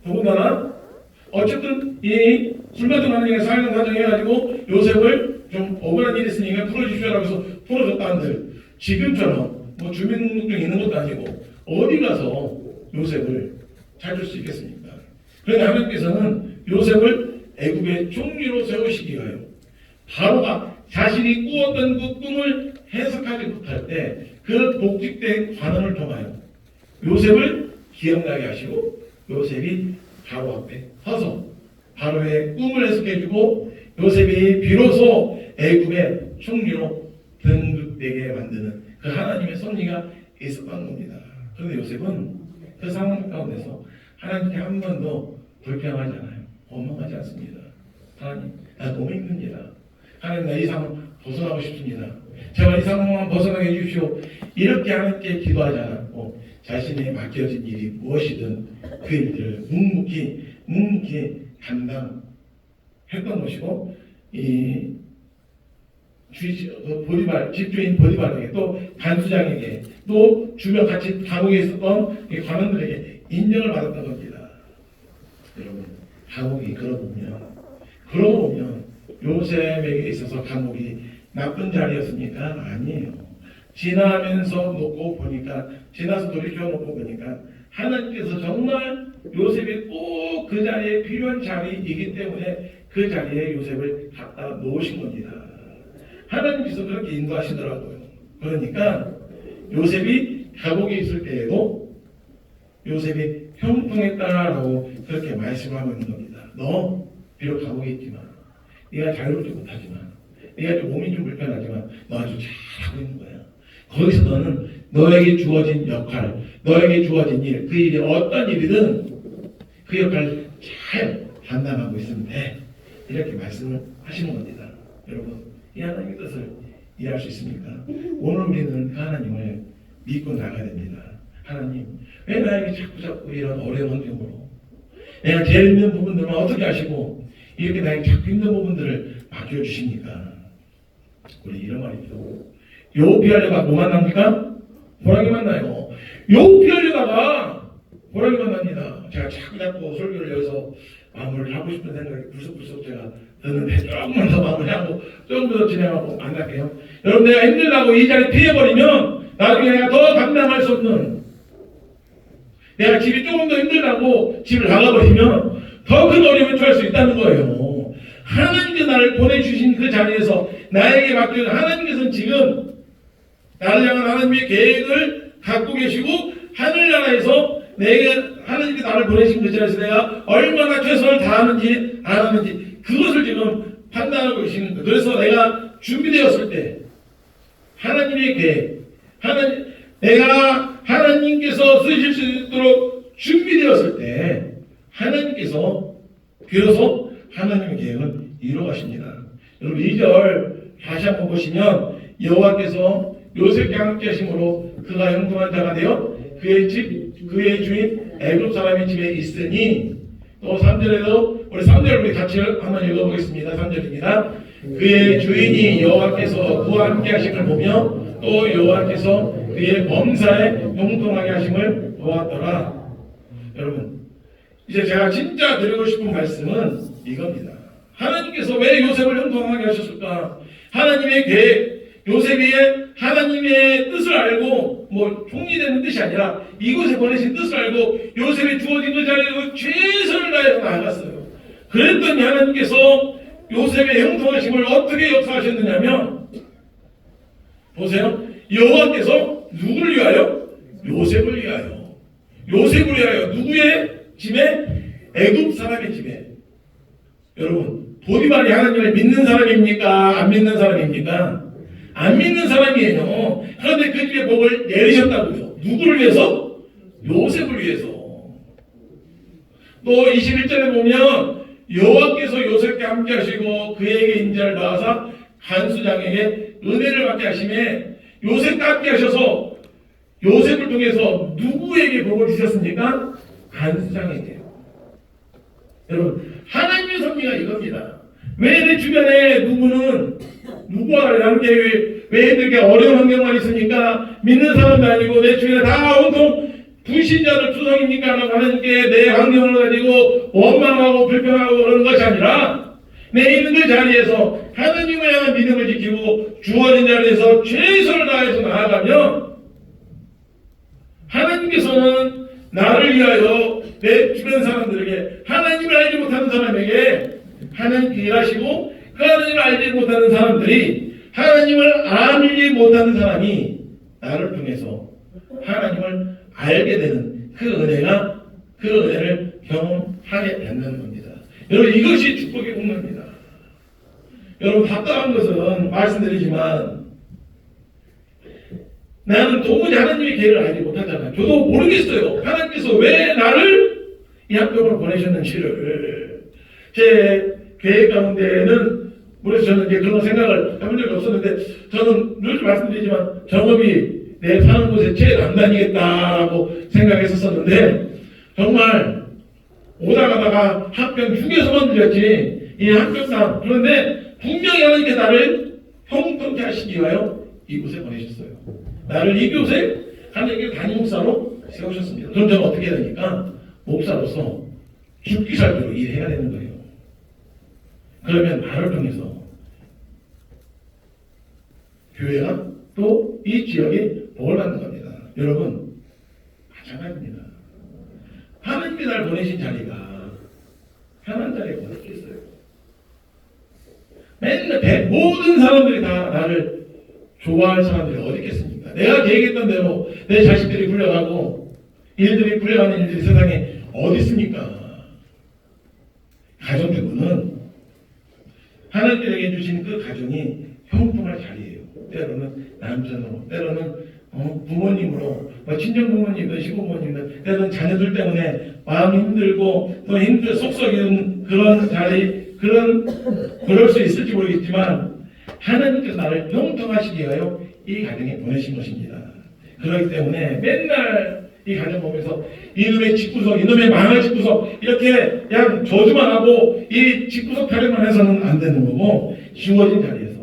더군다나 어쨌든 이 술마등 하나님의 사회적 사정해가지고 요셉을 좀 억울한 일이 있으니까 풀어주시오라고 해서 풀어줬다는데 지금처럼 뭐 주민등록증 있는 것도 아니고 어디 가서 요셉을 찾을 수 있겠습니까? 그러나 하나님께서는 요셉을 애굽의 총리로 세우시기 위하여 바로가 자신이 꾸었던 그 꿈을 해석하지 못할 때 그 복직된 관원을 통하여 요셉을 기억나게 하시고 요셉이 바로 앞에 서서 바로의 꿈을 해석해주고 요셉이 비로소 애굽의 총리로 등극되게 만드는 그 하나님의 섭리가 있었던 겁니다. 그런데 요셉은 그 상황 가운데서 하나님께 한 번도 불평하지 않아요. 원망하지 않습니다. 하나님, 나 너무 힘듭니다. 하나님, 나 이 상황 벗어나고 싶습니다. 제발 이 상황만 벗어나게 해주십시오. 이렇게 하나님께 기도하지 않았고 자신이 맡겨진 일이 무엇이든 그 일들을 묵묵히 감당했던 것이고 이 보디발, 집주인 보디발에게 또 간수장에게 또 주변 같이 감옥에 있었던 이 관원들에게 인정을 받았던 겁니다. 여러분, 감옥이 그러고 보면 요셉에게 있어서 감옥이 나쁜 자리였습니까? 아니에요. 지나서 돌이켜 놓고 보니까 하나님께서 정말 요셉이 꼭 그 자리에 필요한 자리이기 때문에 그 자리에 요셉을 갖다 놓으신 겁니다. 하나님께서 그렇게 인도하시더라고요. 그러니까 요셉이 감옥에 있을 때에도 요셉이 형통했다라고 그렇게 말씀하고 있는 겁니다. 너 비록 감옥에 있지만 네가 자유롭지 못하지만 네가 좀 몸이 좀 불편하지만 너 아주 잘하고 있는 거야. 거기서 너는 너에게 주어진 역할, 너에게 주어진 일, 그 일이 어떤 일이든 그 역할을 잘 감당하고 있으면 돼. 이렇게 말씀을 하시는 겁니다. 여러분, 이 하나님의 뜻을 이해할 수 있습니까? 오늘 우리는 그 하나님을 믿고 나가야 됩니다. 하나님, 왜 나에게 자꾸 이런 어려운 환경으로 내가 제일 힘든 부분들만 어떻게 하시고 이렇게 나에게 자꾸 힘든 부분들을 맡겨주십니까? 우리 이런 말이죠. 요 피하려다가 뭐 만납니까? 호랑이 만나요. 요 피하려다가 호랑이 만납니다. 제가 자꾸 설교를 여기서 마무리를 하고 싶은 생각이 불쑥 제가 드는데 조금만 더 마무리하고 조금 더 진행하고 안 할게요. 여러분, 내가 힘들다고 이 자리 피해버리면 나중에 내가 더 감당할 수 없는, 내가 집이 조금 더 힘들다고 집을 나가버리면 더 큰 어려움을 처할 수 있다는 거예요. 하나님께서 나를 보내주신 그 자리에서 나에게 맡겨진 하나님께서는 지금 나를 향한 하나님의 계획을 갖고 계시고 하늘나라에서 하나님께 나를 보내신 그 자리에서 내가 얼마나 최선을 다하는지 안 하는지 그것을 지금 판단하고 계시는 거예요. 그래서 내가 준비되었을 때 하나님의 계획, 내가 하나님께서 쓰실 수 있도록 준비되었을 때 하나님께서 비로소 하나님의 계획은 이루어가십니다. 여러분, 2절 다시 한번 보시면 여호와께서 요셉께 함께 하심으로 그가 형통한 자가 되어 그의 주인 애굽 사람의 집에 있으니, 또 3절에도 우리 3절 같이 한번 읽어보겠습니다. 3절입니다. 그의 주인이 여호와께서 그와 함께 하심을 보며 또 여호와께서 그의 범사에 형통하게 하심을 보았더라. 여러분, 이제 제가 진짜 드리고 싶은 말씀은 이겁니다. 하나님께서 왜 요셉을 형통하게 하셨을까? 하나님의 계획, 요셉이 하나님의 뜻을 알고 총리되는 뜻이 아니라 이곳에 보내신 뜻을 알고 요셉이 주어진 그 자리에 최선을 다해서 나아갔어요. 그랬더니 하나님께서 요셉의 형통하심을 어떻게 역사하셨느냐면, 보세요. 여호와께서 누구를 위하여? 요셉을 위하여. 요셉을 위하여 누구의 집에? 애굽 사람의 집에. 여러분, 보디발이 하나님을 믿는 사람입니까? 안 믿는 사람입니까? 안 믿는 사람이에요. 그런데 그 집에 복을 내리셨다고요. 누구를 위해서? 요셉을 위해서. 또 21절에 보면 여호와께서 요셉께 함께 하시고 그에게 인자를 낳아서 간수장에게 은혜를 받게 하심에 요셉과 함께 하셔서 요셉을 통해서 누구에게 복을 주셨습니까? 간수장에게. 여러분, 하나님의 섭리가 이겁니다. 왜 내 주변에 누구와 함께 왜 이렇게 어려운 환경만 있습니까? 믿는 사람도 아니고 내 주변에 다 온통 불신자들 투성입니까? 하나님께 내 환경을 가지고 원망하고 불평하고 그러는 것이 아니라 내 있는 그 자리에서 하나님을 향한 믿음을 지키고 주어진 자리에서 최선을 다해서 나아가면 하나님께서는 나를 위하여 내 주변 사람들에게, 하나님을 알지 못하는 사람에게 하나님께 일하시고 그 하나님을 알지 못하는 사람들이 하나님을 알지 못하는 사람이 나를 통해서 하나님을 알게 되는 그 은혜를 경험하게 되는 겁니다. 여러분 이것이 축복의 공로입니다. 여러분 답답한 것은 말씀드리지만 나는 도무지 하나님의 계획을 알지 못하잖아요. 저도 모르겠어요. 하나님께서 왜 나를 이 학교로 보내셨는지를. 제 계획 가운데는 그래서 저는 이제 그런 생각을 해본 적이 없었는데 저는 늘 말씀드리지만 전업이 내 사는 곳에 제일 안 다니겠다라고 생각했었는데 정말 오다 가다가 합병 중에서만 들렸지 이 합병당 그런데 분명히 하나님께 나를 형통케 하시기 위하여 이곳에 보내셨어요. 나를 이곳에 하나님께 담임 목사로 세우셨습니다. 그럼 저는 어떻게 해야 되니까 목사로서 죽기 살기로 일해야 되는 거예요. 그러면 나를 통해서 교회가 또 이 지역에 복을 받는 겁니다. 여러분 마찬가지입니다. 하나님께 날 보내신 자리가 편한 자리가 어디 있겠어요? 맨날 모든 사람들이 다 나를 좋아할 사람들이 어디 있겠습니까? 내가 계획했던 대로 내 자식들이 굴려가고 일들이 굴려가는 일들이 세상에 어디 있습니까? 가정주부는 하나님께 주신 그 가정이 형통할 자리예요. 때로는 남편으로, 때로는 부모님으로, 친정 부모님이든 시부모님이든, 때로는 자녀들 때문에 마음이 힘들고 또 속 썩이는 그런 자리, 그럴 수 있을지 모르겠지만 하나님께서 나를 형통하시기 위하여 이 가정에 보내신 것입니다. 그렇기 때문에 맨날 이 가정 보면서 이놈의 집구석, 이놈의 망할 집구석 이렇게 그냥 저주만 하고 이 집구석 타령만 해서는 안 되는 거고 주어진 자리에서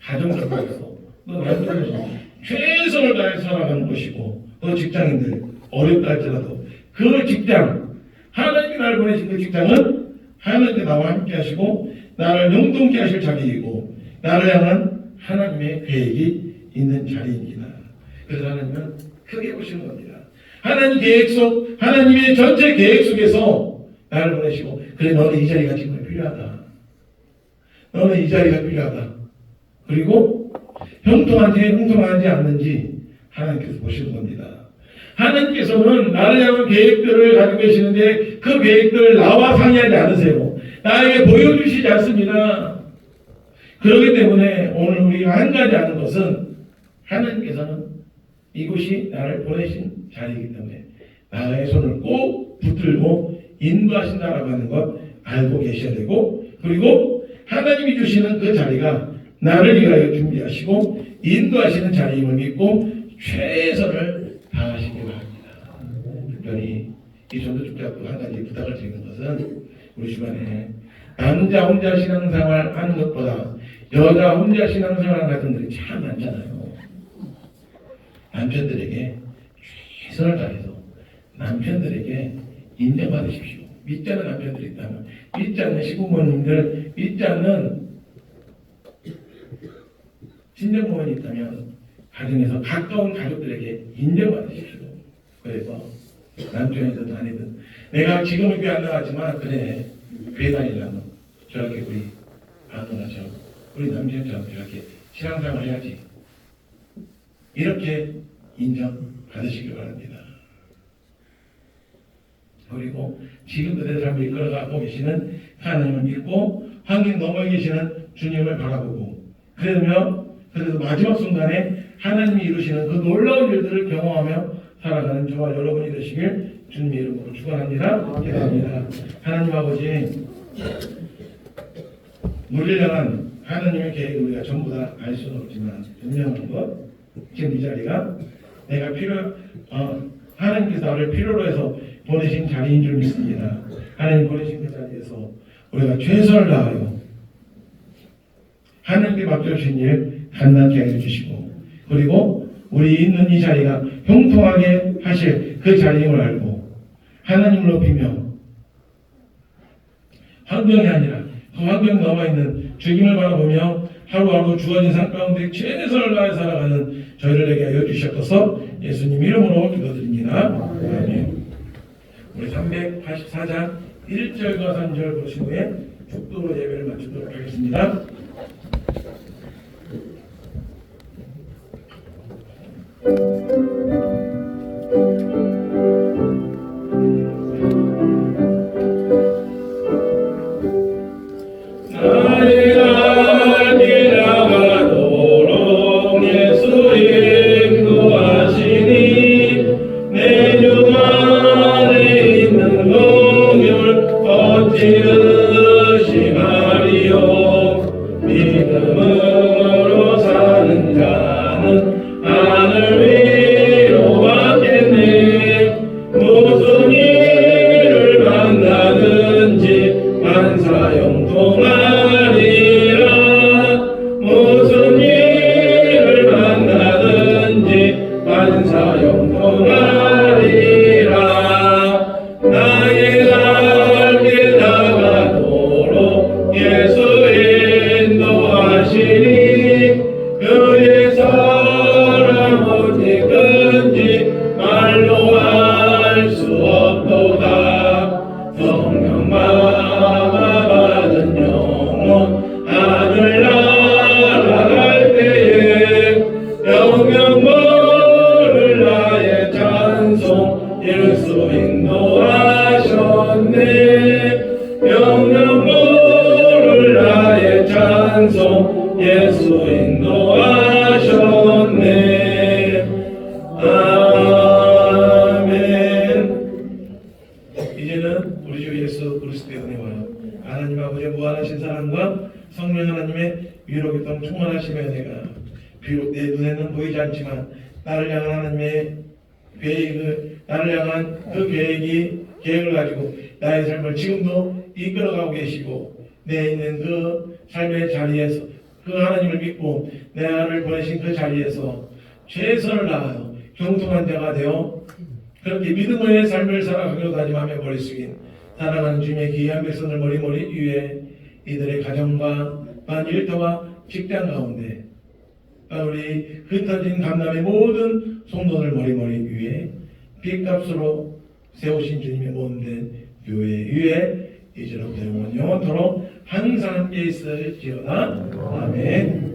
가정적으로서 또 남편에서 최선을 다해 살아가는 것이고 또 직장인들 어렵다 할지라도 그 직장 하나님께 나를 보내신 그 직장은 하나님께 나와 함께 하시고 나를 영통케 하실 자리이고 나를 향한 하나님의 계획이 있는 자리입니다. 그래서 하나님은 크게 보시는 겁니다. 하나님 계획 속 하나님의 전체 계획 속에서 나를 보내시고 그래 너는 이 자리가 지금 필요하다. 너는 이 자리가 필요하다. 그리고 형통한지 형통하지 않는지 하나님께서 보시는 겁니다. 하나님께서는 나를 향한 계획들을 가지고 계시는데 그 계획들을 나와 상의하지 않으세요. 나에게 보여주시지 않습니다. 그렇기 때문에 오늘 우리가 한 가지 아는 것은 하나님께서는 이곳이 나를 보내신 자리이기 때문에 나의 손을 꼭 붙들고 인도하신다라고 하는 것 알고 계셔야 되고 그리고 하나님이 주시는 그 자리가 나를 위하여 준비하시고 인도하시는 자리임을 믿고 최선을 다하시기 바랍니다. 특별히 이 전도축제학교 한 가지 부탁을 드리는 것은 우리 주변에 남자 혼자 신앙생활 하는 것보다 여자 혼자 신앙생활 하는 가정들이 참 많잖아요. 남편들에게 최선을 다해서 남편들에게 인정받으십시오. 믿지 않는 남편들이 있다면 믿지 않는 시부모님들 믿지 않는 친정부모님이 있다면 가정에서 가까운 가족들에게 인정받으십시오. 그래서 남편이든 아니든 내가 지금은 교회 안 나가지만 그래 교회 다니려면 저렇게 우리 아누나처럼 우리 남편처럼 저렇게 신앙생활 해야지 이렇게 인정받으시길 바랍니다. 그리고 지금도 내 삶을 이끌어가고 계시는 하나님을 믿고 환경 너머에 계시는 주님을 바라보고 그래도 마지막 순간에 하나님이 이루시는 그 놀라운 일들을 경험하며 살아가는 저와 여러분이 되시길 주님의 이름으로 축원합니다. 기도합니다. 하나님 아버지 우리를 향한 하나님의 계획을 우리가 전부 다 알 수는 없지만 분명한 것 지금 이 자리가 내가 하나님께서 나를 필요로 해서 보내신 자리인 줄 믿습니다. 하나님 보내신 그 자리에서 우리가 최선을 다하여 하나님께 맡겨주신 일 간단히 해주시고 그리고 우리 있는 이 자리가 형통하게 하실 그 자리임을 알고 하나님을 높이며 환경이 아니라 그 환경 남아있는 주님을 바라보며 하루하루 주어진 삶 가운데 최선을 다해 살아가는 저희를 내게 하여 주셨어서 예수님 이름으로 기도드립니다. 아멘. 우리 384장 1절과 3절 보신 후에 축도로 예배를 마치도록 하겠습니다. 믿음으로 사는 자는 하늘 위로 받겠네. 무슨 일을 만나든지 만사형통하리라. 무슨 일을 만나든지 만사형통하리라. 나의 갈길 나가도록 예수 인도하시니 그의 사랑 어디든지 말로 할 수 없도다. 성령 받은 영혼 하늘나라 갈 때에 영영 모를 나의 찬송 예수 인도하셨네. 영영 모를 나의 찬송 예수 인도하셨네. 아멘. 이제는 우리 주 예수 그리스도의 은혜와 하나님 아버지의 무한하신 사랑과 성령 하나님의 위로교통 충만하심의 은혜가 비록 내 눈에는 보이지 않지만 나를 향한 하나님의 나를 향한 그 계획을 가지고 나의 삶을 지금도 이끌어가고 계시고 내 있는 그 삶의 자리에서 그 하나님을 믿고 나를 보내신 그 자리에서 최선을 다하여 경통한 자가 되어 그렇게 믿음의 삶을 살아가기로 다짐하며 머리 숙인 사랑하는 주님의 귀한 백성들 머리 위에 이들의 가정과 반 일터와 직장 가운데 우리 흩어진 감남의 모든 성도들 머리 위에 빚값으로 세우신 주님의 모든 교회 위에 이제로부터 영원토록 항상 함께 있을지어다. 아멘.